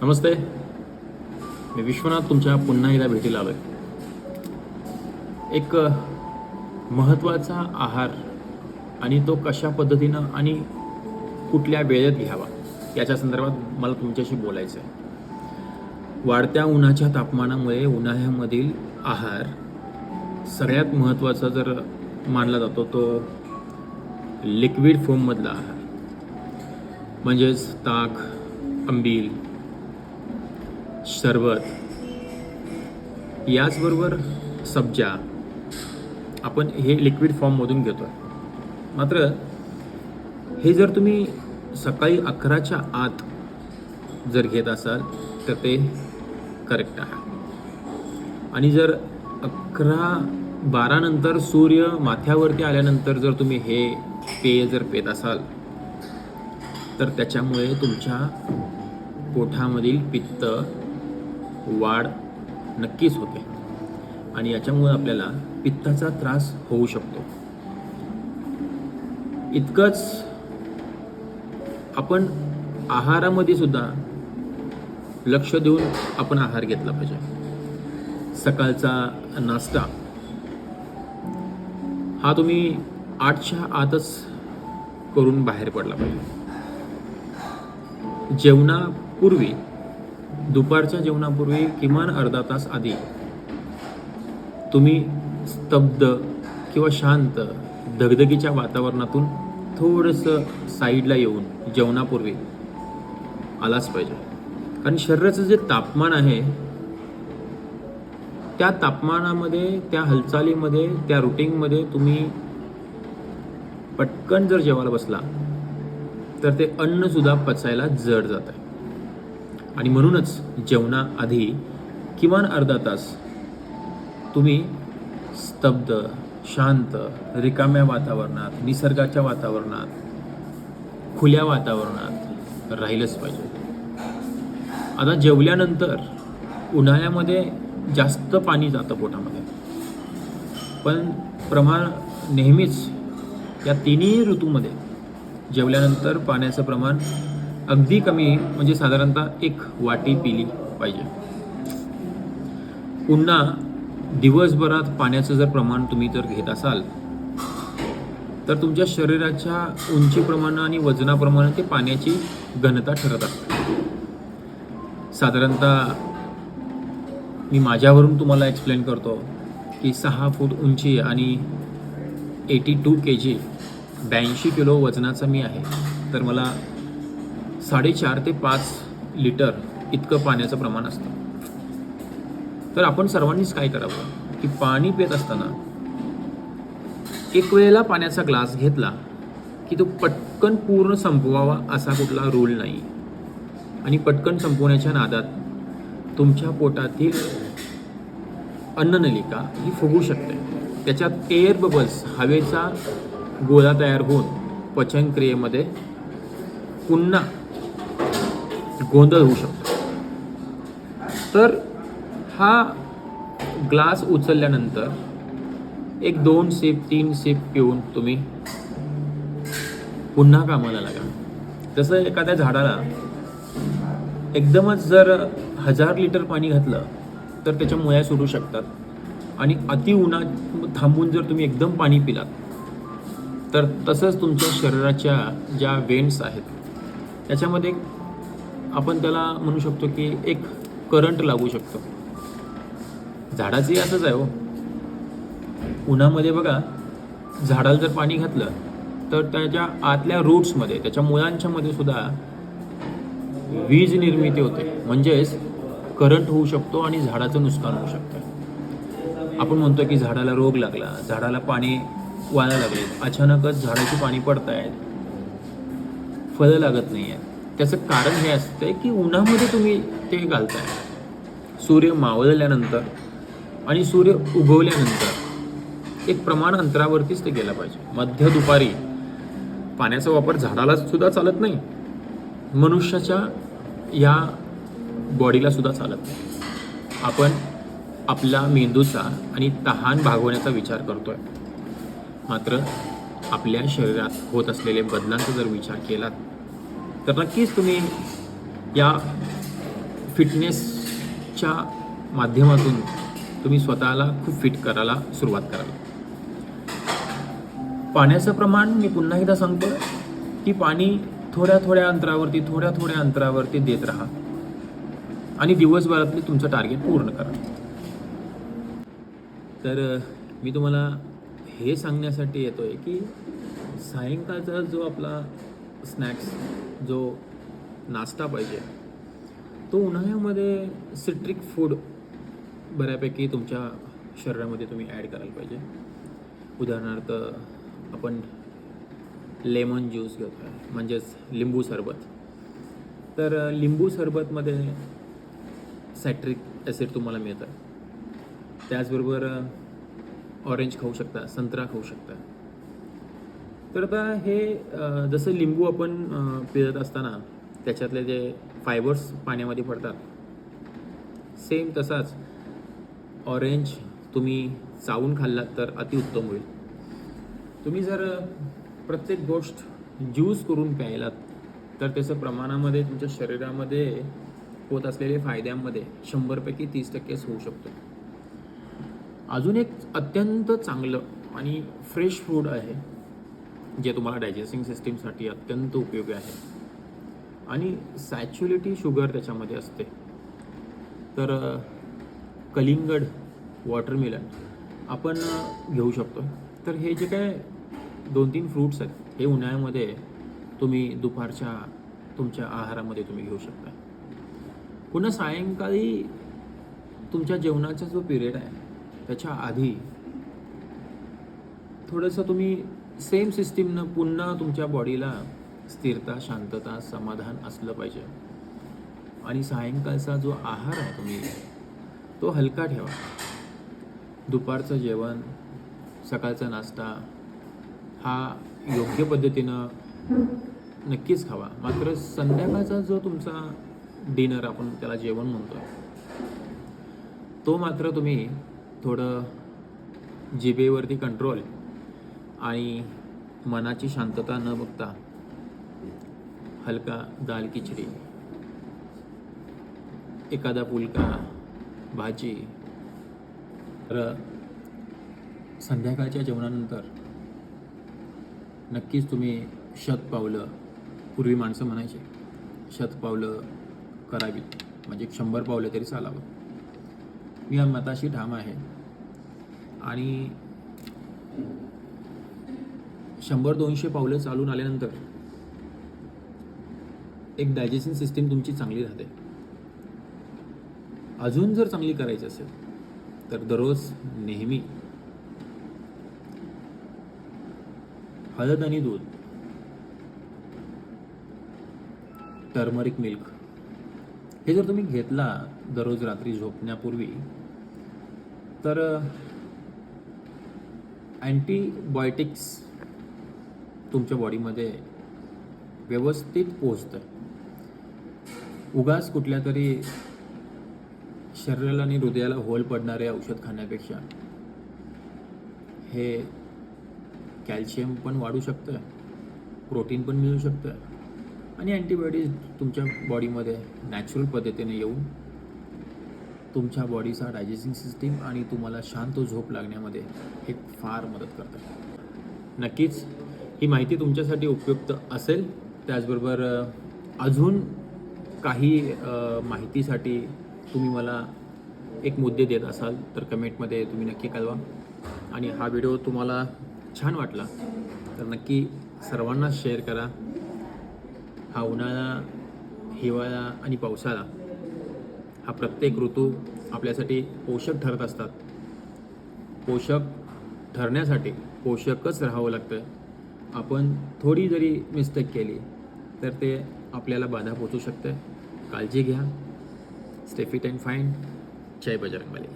नमस्ते. मी विश्वनाथ तुमच्या पुन्हा एकदा भेटीला आलो आहे. एक महत्त्वाचा आहार आणि तो कशा पद्धतीनं आणि कुठल्या वेळेत घ्यावा याच्या संदर्भात मला तुमच्याशी बोलायचं आहे. वाढत्या उन्हाच्या तापमानामुळे उन्हाळ्यामधील आहार सगळ्यात महत्त्वाचा जर मानला जातो तो लिक्विड फॉर्ममधला आहार, म्हणजेच ताक, आंबील, सरबत, याचबरोबर सब्जा आपण हे लिक्विड फॉर्ममधून घेतो आहे. मात्र हे जर तुम्ही सकाळी 11च्या आत जर घेत असाल तर ते करेक्ट आहे. आणि जर 11-12 नंतर सूर्य माथ्यावरती आल्यानंतर जर तुम्ही हे पेय जर पेत असाल तर त्याच्यामुळे तुमच्या पोटामधील पित्त वाढ नक्कीच होते आणि याच्यामुळे आपल्याला पित्ताचा त्रास होऊ शकतो. इतकंच आपण आहारामध्ये सुद्धा लक्ष देऊन आपण आहार घेतला पाहिजे. सकाळचा नाश्ता हा तुम्ही 8च्या आतच करून बाहेर पडला पाहिजे. जेवणापूर्वी, दुपारच्या जेवणापूर्वी किमान अर्धा तास आधी तुम्ही स्तब्ध किंवा शांत धगधगीच्या वातावरणातून थोडंसं साईडला येऊन जेवणापूर्वी आलाच पाहिजे. कारण शरीराचं जे तापमान आहे त्या तापमानामध्ये, त्या हालचालीमध्ये, त्या रुटीनमध्ये तुम्ही पटकन जर जेवायला बसला तर ते अन्नसुद्धा पचायला जड जात आहे. आणि म्हणूनच जेवणाआधी किमान अर्धा तास तुम्ही स्तब्ध, शांत, रिकाम्या वातावरणात, निसर्गाच्या वातावरणात, खुल्या वातावरणात राहिलंच पाहिजे. आता जेवल्यानंतर उन्हाळ्यामध्ये जास्त पाणी जातं पोटामध्ये, पण प्रमाण नेहमीच या तिन्ही ऋतूमध्ये जेवल्यानंतर पाण्याचं प्रमाण अगदी कमी, म्हणजे साधारणतः 1 वाटी पिली पाहिजे. पुन्हा दिवसभरात पाण्याचं जर प्रमाण तुम्ही जर घेत असाल तर तुमच्या शरीराच्या उंचीप्रमाणे आणि वजनाप्रमाणे ते पाण्याची घनता ठरत असते. साधारणतः मी माझ्यावरून तुम्हाला एक्सप्लेन करतो की 6 फूट उंची आणि 82 kg 82 किलो वजनाचा मी आहे, तर मला 4.5 ते 5 लिटर इतकं पाण्याचं प्रमाण असतं. तर आपण सर्वांनीच काय करावं की पाणी पित असताना एक वेळेला पाण्याचा ग्लास घेतला की तो पटकन पूर्ण संपवावा असा कुठला रूल नाही. आणि पटकन संपवण्याच्या नादात तुमच्या पोटातील अन्ननलिका ही फुगू शकते. त्याच्यात एअर बबल्स, हवेचा गोळा तयार होऊन पचनक्रियेमध्ये पुन्हा गोंधळ होऊ शकतो. तर हा ग्लास उचलल्यानंतर 1-2 सिप, 3 सिप पिऊन तुम्ही पुन्हा कामाला लागा. जसं एखाद्या झाडाला एकदमच जर 1000 लिटर पाणी घातलं तर त्याच्या मुळ्या सुटू शकतात. आणि अति उन्हात थांबून जर तुम्ही एकदम पाणी पिलात तर तसंच तुमच्या शरीराच्या ज्या वेन्स आहेत त्याच्यामध्ये आपण त्याला म्हणू शकतो की एक करंट लागू शकतो. झाडाचंही असंच आहे हो. उन्हामध्ये बघा, झाडाला जर पाणी घातलं तर त्याच्या आतल्या रूट्समध्ये, त्याच्या मुळांच्या मध्ये सुद्धा वीज निर्मिती होते, म्हणजेच करंट होऊ शकतो आणि झाडाचं नुकसान होऊ शकतं. आपण म्हणतो की झाडाला रोग लागला, झाडाला पाणी वाया लागले, अचानकच झाडाची पाणी पडतायत, फळं लागत नाही आहेत. त्याचं कारण हे असतं की उन्हामध्ये तुम्ही ते घालताय. सूर्य मावळल्यानंतर आणि सूर्य उगवल्यानंतर एक प्रमाण अंतरावरतीच ते गेलं पाहिजे. मध्य दुपारी पाण्याचा वापर झाडाला सुद्धा चालत नाही, मनुष्याच्या या बॉडीला सुद्धा चालत नाही. आपण आपला मेंदूचा आणि तहान भागवण्याचा विचार करतोय, मात्र आपल्या शरीरात होत असलेल्या बदलांचा जर विचार केलात तर नक्कीच तुम्ही या फिटनेसच्या माध्यमातून तुम्ही स्वतःला खूप फिट करायला सुरुवात कराल. पाण्याचं प्रमाण मी पुन्हा एकदा सांगतो की पाणी थोड्या थोड्या अंतरावरती देत राहा आणि दिवसभरातले तुमचं टार्गेट पूर्ण करा. तर मी तुम्हाला हे सांगण्यासाठी येतो आहे की सायंकाळचा जो आपला स्नॅक्स, जो नाश्ता पाहिजे, तो उन्हाळ्यामध्ये सिट्रिक फूड बऱ्यापैकी तुमच्या शरीरामध्ये तुम्ही ॲड करायला पाहिजे. उदाहरणार्थ आपण लेमन ज्यूस घेतो आहे, म्हणजेच लिंबू सरबत. तर लिंबू सरबतमध्ये सायट्रिक ॲसिड तुम्हाला मिळतं. त्याचबरोबर ऑरेंज खाऊ शकता, संत्रा खाऊ शकता. तर आता हे जसं लिंबू आपण पिळत असताना त्याच्यातले जे फायबर्स पाण्यामध्ये पडतात, सेम तसाच ऑरेंज तुम्ही चावून खाल्लात तर अतिउत्तम होईल. तुम्ही जर प्रत्येक गोष्ट ज्यूस करून प्यायलात तर त्याचं प्रमाणामध्ये तुमच्या शरीरामध्ये होत असलेले फायद्यांमध्ये 100पैकी 30% होऊ शकतो. अजून एक अत्यंत चांगलं आणि फ्रेश फूड आहे जे तुम्हाला डायजेस्टिंग सिस्टीमसाठी अत्यंत उपयोगी आहे आणि सॅच्युरेटी शुगर त्याच्यामध्ये असते. तर कलिंगड, वॉटरमेलन आपण घेऊ शकतो. तर हे जे काय 2-3 फ्रूट्स आहेत हे उन्हाळ्यामध्ये तुम्ही दुपारच्या तुमच्या आहारामध्ये तुम्ही घेऊ शकता. पुन्हा सायंकाळी तुमच्या जेवणाचा जो पिरियड आहे त्याच्या आधी थोडंसं तुम्ही सेम सिस्टीमनं पुन्हा तुमच्या बॉडीला स्थिरता, शांतता, समाधान असलं पाहिजे. आणि सायंकाळचा जो आहार आहे तुम्ही तो हलका ठेवा. दुपारचं जेवण, सकाळचा नाश्ता हा योग्य पद्धतीनं नक्कीच खावा. मात्र संध्याकाळचा जो तुमचा डिनर, आपण त्याला जेवण म्हणतो, तो मात्र तुम्ही थोडं जिभेवरती कंट्रोल आणि मनाची शांतता न बघता हलका दाल खिचडी, एखादा फुलका भाजी. तर संध्याकाळच्या जेवणानंतर नक्कीच तुम्ही शतपावलं, पूर्वी माणसं म्हणायचे शतपावलं करावीत, म्हणजे 100 पावलं तरी चालावं. मी या मताशी ठाम आहे. आणि 100-200 पावलं चालून आल्यानंतर एक डायजेस्टिंग सिस्टीम तुमची चांगली राहते. अजून जर चांगली करायची असेल तर दररोज नेहमी हळद आणि दूध, टर्मरिक मिल्क हे जर तुम्ही घेतला दररोज रात्री झोपण्यापूर्वी तर अँटीबायोटिक्स तुमच्या बॉडीमध्ये व्यवस्थित पोहोचतं. उगाच कुठल्या तरी शरीराला आणि हृदयाला होल पडणारे औषध खाण्यापेक्षा हे कॅल्शियम पण वाढू शकतं, प्रोटीन पण मिळू शकतं आणि अँटीबायोटिक्स तुमच्या बॉडीमध्ये नॅचरल पद्धतीने येऊन तुमच्या बॉडीचा डायजेस्टिंग सिस्टीम आणि तुम्हाला शांत झोप लागण्यामध्ये हे फार मदत करतं. नक्कीच ही माहिती तुमच्यासाठी उपयुक्त असेल. त्याचबरोबर अजून काही माहितीसाठी तुम्ही मला एक मुद्दे देत असाल तर कमेंटमध्ये तुम्ही नक्की कळवा. आणि हा व्हिडिओ तुम्हाला छान वाटला तर नक्की सर्वांना शेअर करा. हा उन्हाळा, हिवाळा आणि पावसाळा हा प्रत्येक ऋतू आपल्यासाठी पोषक ठरत असतात. पोषक ठरण्यासाठी पोषकच राहावं लागतं. आपण थोडी जरी मिस्टेक केली तर ते आपल्याला बाधा पोचू शकते. काळजी घ्या. Stay fit and fine. जय बजरंगबली.